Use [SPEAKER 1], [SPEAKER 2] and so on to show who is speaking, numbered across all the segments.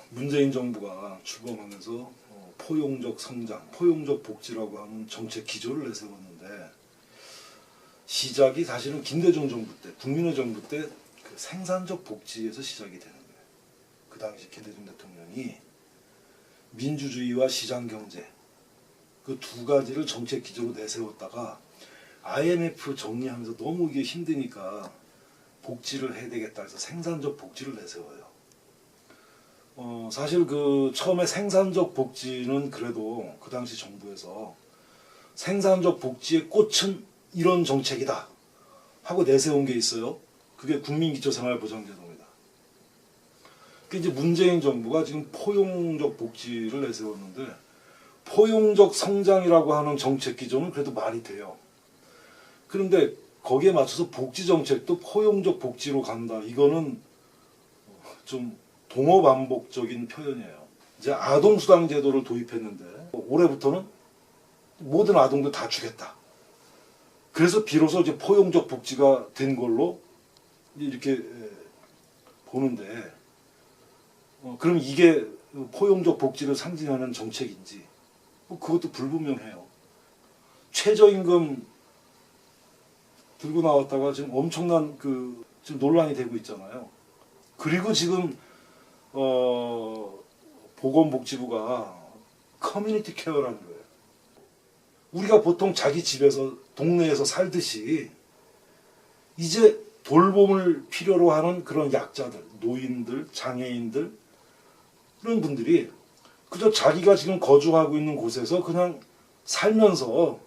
[SPEAKER 1] 문재인 정부가 출범하면서 포용적 성장, 포용적 복지라고 하는 정책 기조를 내세웠는데 시작이 사실은 김대중 정부 때, 국민의 정부 때 그 생산적 복지에서 시작이 되는 거예요. 그 당시 김대중 대통령이 민주주의와 시장경제 그 두 가지를 정책 기조로 내세웠다가 IMF 정리하면서 너무 이게 힘드니까 복지를 해야 되겠다 해서 생산적 복지를 내세워요. 사실 그 처음에 생산적 복지는 그래도 그 당시 정부에서 생산적 복지의 꽃은 이런 정책이다 하고 내세운 게 있어요. 그게 국민기초생활보장제도입니다. 그 이제 문재인 정부가 지금 포용적 복지를 내세웠는데 포용적 성장이라고 하는 정책 기조는 그래도 말이 돼요. 그런데 거기에 맞춰서 복지 정책도 포용적 복지로 간다. 이거는 좀 동어반복적인 표현이에요. 이제 아동수당 제도를 도입했는데 올해부터는 모든 아동들 다 주겠다. 그래서 비로소 이제 포용적 복지가 된 걸로 이렇게 보는데 그럼 이게 포용적 복지를 상징하는 정책인지 그것도 불분명해요. 최저임금 들고 나왔다가 지금 엄청난 지금 논란이 되고 있잖아요. 그리고 지금 보건복지부가 커뮤니티 케어라는 거예요. 우리가 보통 자기 집에서 동네에서 살듯이 이제 돌봄을 필요로 하는 그런 약자들, 노인들, 장애인들 그런 분들이 그저 자기가 지금 거주하고 있는 곳에서 그냥 살면서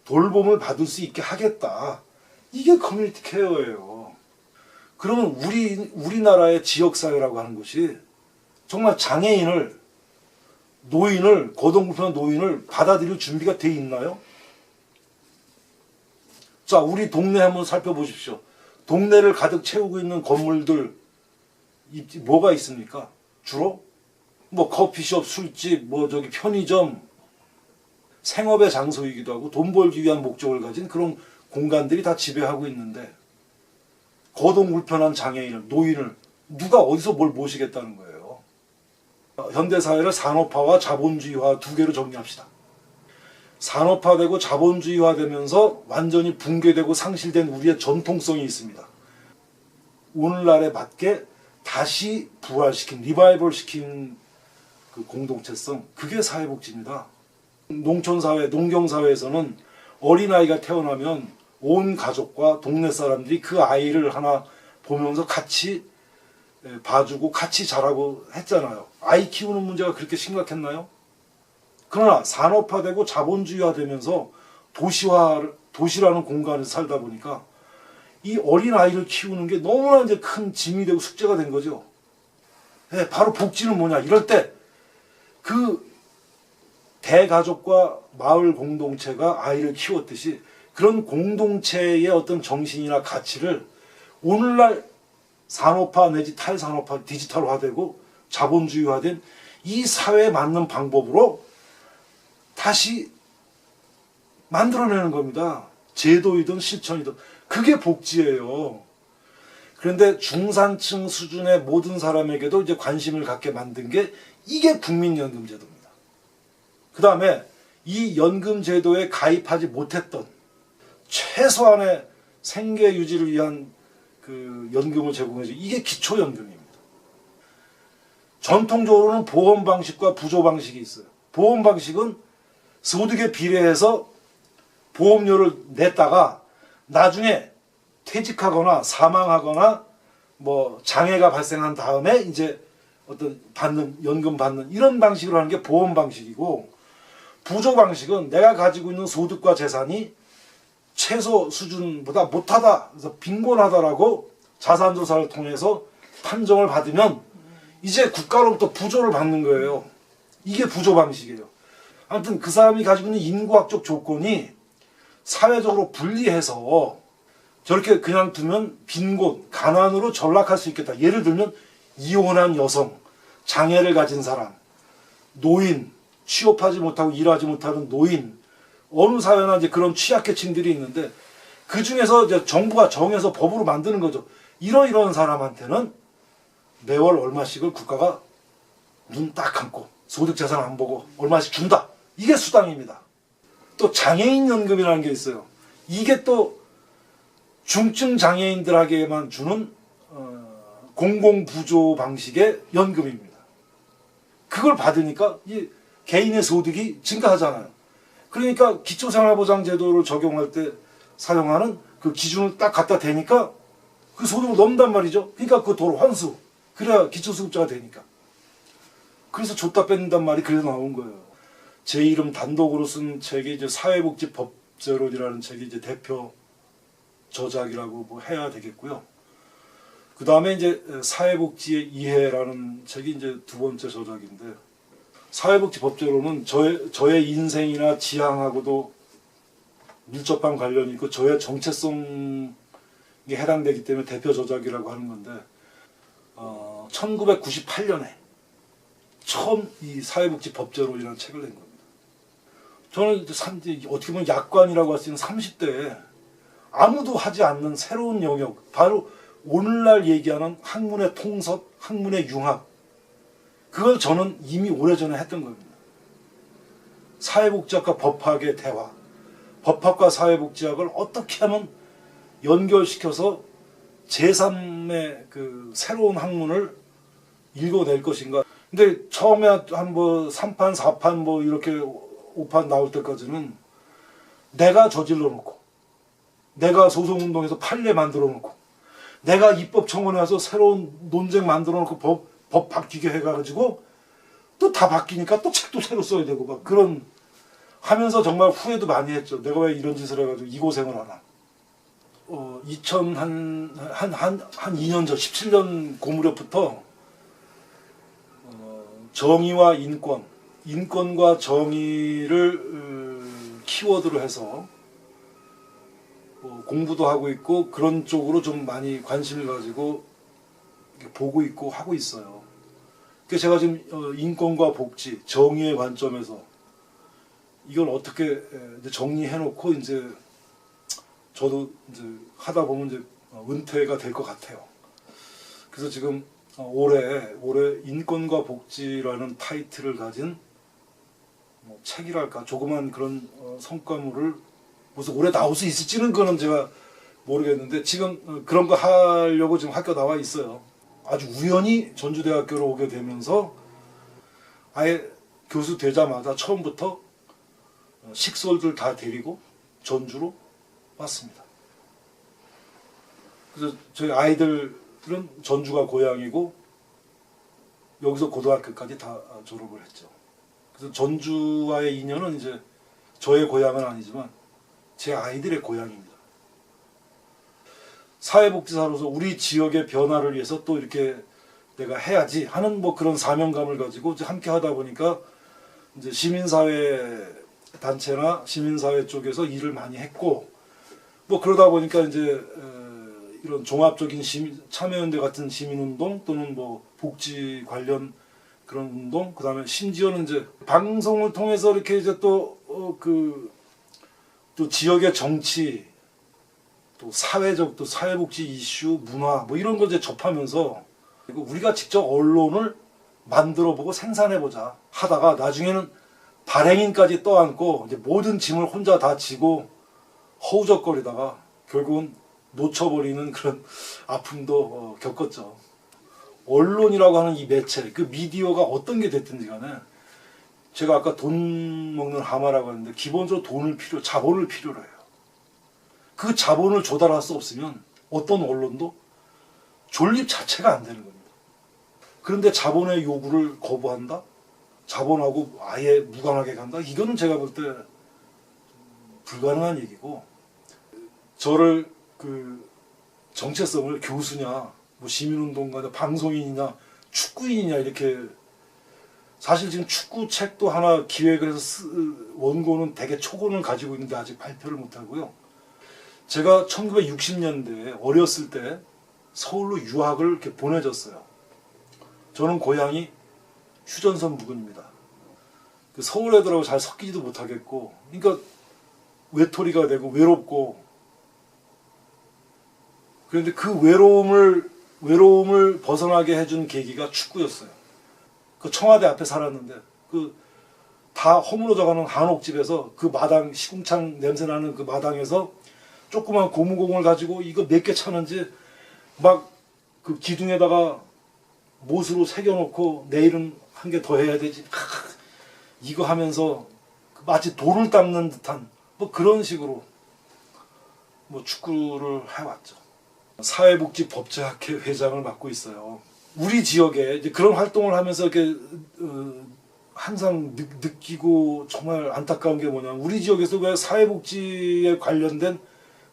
[SPEAKER 1] 돌봄을 받을 수 있게 하겠다. 이게 커뮤니티 케어예요. 그러면 우리나라의 지역사회라고 하는 것이 정말 장애인을, 노인을, 거동불편한 노인을 받아들일 준비가 돼 있나요? 자, 우리 동네 한번 살펴보십시오. 동네를 가득 채우고 있는 건물들 뭐가 있습니까? 주로 뭐 커피숍, 술집, 편의점, 생업의 장소이기도 하고 돈 벌기 위한 목적을 가진 그런 공간들이 다 지배하고 있는데 거동불편한 장애인을, 노인을 누가 어디서 뭘 모시겠다는 거예요. 현대사회를 산업화와 자본주의화 두 개로 정리합시다. 산업화되고 자본주의화되면서 완전히 붕괴되고 상실된 우리의 전통성이 있습니다. 오늘날에 맞게 다시 부활시킨, 리바이벌시킨 그 공동체성, 그게 사회복지입니다. 농촌사회, 농경사회에서는 어린아이가 태어나면 온 가족과 동네 사람들이 그 아이를 하나 보면서 같이 봐주고 같이 자라고 했잖아요. 아이 키우는 문제가 그렇게 심각했나요? 그러나 산업화되고 자본주의화되면서 도시라는 공간에서 살다 보니까 이 어린아이를 키우는 게 너무나 이제 큰 짐이 되고 숙제가 된 거죠. 바로 복지는 뭐냐? 이럴 때 그 대가족과 마을 공동체가 아이를 키웠듯이 그런 공동체의 어떤 정신이나 가치를 오늘날 산업화 내지 탈산업화, 디지털화되고 자본주의화된 이 사회에 맞는 방법으로 다시 만들어내는 겁니다. 제도이든 실천이든. 그게 복지예요. 그런데 중산층 수준의 모든 사람에게도 이제 관심을 갖게 만든 게 이게 국민연금제도입니다. 그 다음에 이 연금제도에 가입하지 못했던 최소한의 생계 유지를 위한 그 연금을 제공해줘. 이게 기초연금입니다. 전통적으로는 보험 방식과 부조 방식이 있어요. 보험 방식은 소득에 비례해서 보험료를 냈다가 나중에 퇴직하거나 사망하거나 장애가 발생한 다음에 이제 어떤 연금 받는 이런 방식으로 하는 게 보험 방식이고, 부조 방식은 내가 가지고 있는 소득과 재산이 최소 수준보다 못하다, 그래서 빈곤하다라고 자산조사를 통해서 판정을 받으면 이제 국가로부터 부조를 받는 거예요. 이게 부조 방식이에요. 아무튼 그 사람이 가지고 있는 인구학적 조건이 사회적으로 불리해서 저렇게 그냥 두면 빈곤, 가난으로 전락할 수 있겠다. 예를 들면 이혼한 여성, 장애를 가진 사람, 노인, 취업하지 못하고 일하지 못하는 노인, 어느 사회나 이제 그런 취약계층들이 있는데 그 중에서 이제 정부가 정해서 법으로 만드는 거죠. 이런 사람한테는 매월 얼마씩을 국가가 눈 딱 감고 소득 재산 안 보고 얼마씩 준다. 이게 수당입니다. 또 장애인 연금이라는 게 있어요. 이게 또 중증 장애인들에게만 주는 공공부조 방식의 연금입니다. 그걸 받으니까 이 개인의 소득이 증가하잖아요. 그러니까 기초생활보장제도를 적용할 때 사용하는 그 기준을 딱 갖다 대니까 그 소득을 넘는단 말이죠. 그러니까 그 도로 환수. 그래야 기초수급자가 되니까. 그래서 줬다 뺏는단 말이 그래서 나온 거예요. 제 이름 단독으로 쓴 책이 이제 사회복지법제론이라는 책이 이제 대표 저작이라고 뭐 해야 되겠고요. 그 다음에 이제 사회복지의 이해라는 책이 이제 두 번째 저작인데, 사회복지법제론은 저의 인생이나 지향하고도 밀접한 관련이 있고 저의 정체성에 해당되기 때문에 대표 저작이라고 하는 건데, 1998년에 처음 이 사회복지법제론이라는 책을 낸 겁니다. 저는 어떻게 보면 약관이라고 할 수 있는 30대에 아무도 하지 않는 새로운 영역, 바로 오늘날 얘기하는 학문의 통섭, 학문의 융합, 그걸 저는 이미 오래전에 했던 겁니다. 사회복지학과 법학의 대화, 법학과 사회복지학을 어떻게 하면 연결시켜서 제3의 그 새로운 학문을 읽어낼 것인가. 근데 처음에 한 뭐 3판, 4판 뭐 이렇게 5판 나올 때까지는 내가 저질러 놓고, 내가 소송운동에서 판례 만들어 놓고, 내가 입법청원에 와서 새로운 논쟁 만들어 놓고 법 바뀌게 해가지고 또 다 바뀌니까 또 책도 새로 써야 되고 막 그런 하면서 정말 후회도 많이 했죠. 내가 왜 이런 짓을 해가지고 이 고생을 하나. 2000한 2년 전, 17년 고무렵부터 정의와 인권과 정의를 키워드로 해서 공부도 하고 있고 그런 쪽으로 좀 많이 관심을 가지고 보고 있고 하고 있어요. 그래서 제가 지금 인권과 복지, 정의의 관점에서 이걸 어떻게 이제 정리해놓고 이제 저도 이제 하다 보면 이제 은퇴가 될 것 같아요. 그래서 지금 올해 인권과 복지라는 타이틀을 가진 뭐 책이랄까 조그만 그런 성과물을 무슨 올해 나올 수 있을지는 그거는 제가 모르겠는데 지금 그런 거 하려고 지금 학교 나와 있어요. 아주 우연히 전주대학교로 오게 되면서 아예 교수 되자마자 처음부터 식솔들 다 데리고 전주로 왔습니다. 그래서 저희 아이들은 전주가 고향이고 여기서 고등학교까지 다 졸업을 했죠. 그래서 전주와의 인연은 이제 저의 고향은 아니지만 제 아이들의 고향입니다. 사회복지사로서 우리 지역의 변화를 위해서 또 이렇게 내가 해야지 하는 뭐 그런 사명감을 가지고 이제 함께 하다 보니까 이제 시민사회 단체나 시민사회 쪽에서 일을 많이 했고 뭐 그러다 보니까 이제 이런 종합적인 참여연대 같은 시민운동 또는 뭐 복지 관련 그런 운동, 그 다음에 심지어는 이제 방송을 통해서 이렇게 이제 또 또 지역의 정치, 또 사회적, 또 사회복지 이슈, 문화 뭐 이런 걸 이제 접하면서 우리가 직접 언론을 만들어보고 생산해보자 하다가 나중에는 발행인까지 떠안고 이제 모든 짐을 혼자 다 지고 허우적거리다가 결국은 놓쳐버리는 그런 아픔도 겪었죠. 언론이라고 하는 이 매체, 그 미디어가 어떤 게 됐든지 간에 제가 아까 돈 먹는 하마라고 했는데 기본적으로 자본을 필요로 해요. 그 자본을 조달할 수 없으면 어떤 언론도 존립 자체가 안 되는 겁니다. 그런데 자본의 요구를 거부한다? 자본하고 아예 무관하게 간다? 이거는 제가 볼 때 불가능한 얘기고, 저를 그 정체성을 교수냐, 뭐 시민운동가냐, 방송인이냐, 축구인이냐 이렇게, 사실 지금 축구 책도 하나 기획을 해서 원고는 되게 초고는 가지고 있는데 아직 발표를 못하고요. 제가 1960년대에 어렸을 때 서울로 유학을 이렇게 보내졌어요. 저는 고향이 휴전선 부근입니다. 그 서울 애들하고 잘 섞이지도 못하겠고, 그러니까 외톨이가 되고 외롭고, 그런데 그 외로움을 벗어나게 해준 계기가 축구였어요. 그 청와대 앞에 살았는데 그 다 허물어져가는 한옥집에서 그 마당 시궁창 냄새나는 그 마당에서 조그만 고무공을 가지고 이거 몇 개 차는지 막 그 기둥에다가 못으로 새겨놓고 내일은 한 개 더 해야 되지 이거 하면서 마치 돌을 닦는 듯한 뭐 그런 식으로 뭐 축구를 해왔죠. 사회복지법제학회 회장을 맡고 있어요. 우리 지역에 이제 그런 활동을 하면서 이렇게 항상 느끼고 정말 안타까운 게 뭐냐면 우리 지역에서 왜 사회복지에 관련된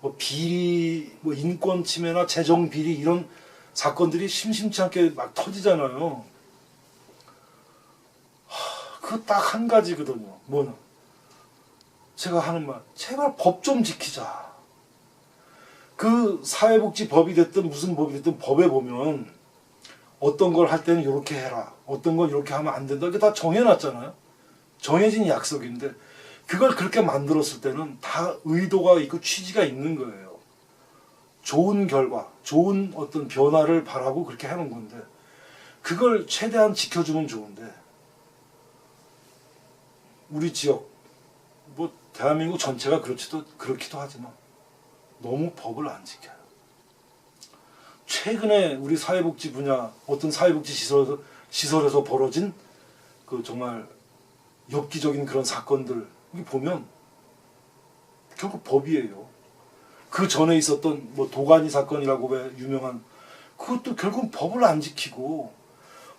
[SPEAKER 1] 뭐 비리, 뭐 인권 침해나 재정 비리 이런 사건들이 심심치 않게 막 터지잖아요. 그거 딱 한 가지거든요. 뭐는 제가 하는 말, 제발 법 좀 지키자. 그 사회복지법이 됐든 무슨 법이 됐든 법에 보면 어떤 걸 할 때는 이렇게 해라, 어떤 건 이렇게 하면 안 된다. 이게 다 정해놨잖아요. 정해진 약속인데 그걸 그렇게 만들었을 때는 다 의도가 있고 취지가 있는 거예요. 좋은 결과, 좋은 어떤 변화를 바라고 그렇게 해놓은 건데 그걸 최대한 지켜주면 좋은데 우리 지역, 뭐 대한민국 전체가 그렇기도 하지만 너무 법을 안 지켜요. 최근에 우리 사회복지 분야 어떤 사회복지 시설에서 벌어진 그 정말 엽기적인 그런 사건들 보면 결국 법이에요. 그 전에 있었던 뭐 도가니 사건이라고 왜 유명한 그것도 결국 법을 안 지키고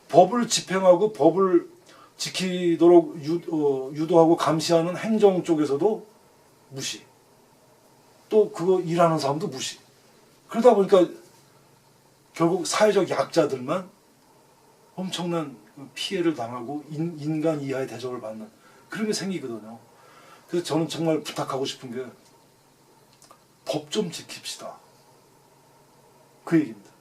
[SPEAKER 1] 법을 집행하고 법을 지키도록 유도하고 감시하는 행정 쪽에서도 무시. 또 그거 일하는 사람도 무시. 그러다 보니까 결국 사회적 약자들만 엄청난 피해를 당하고 인간 이하의 대접을 받는 그런 게 생기거든요. 그래서 저는 정말 부탁하고 싶은 게 법 좀 지킵시다. 그 얘기입니다.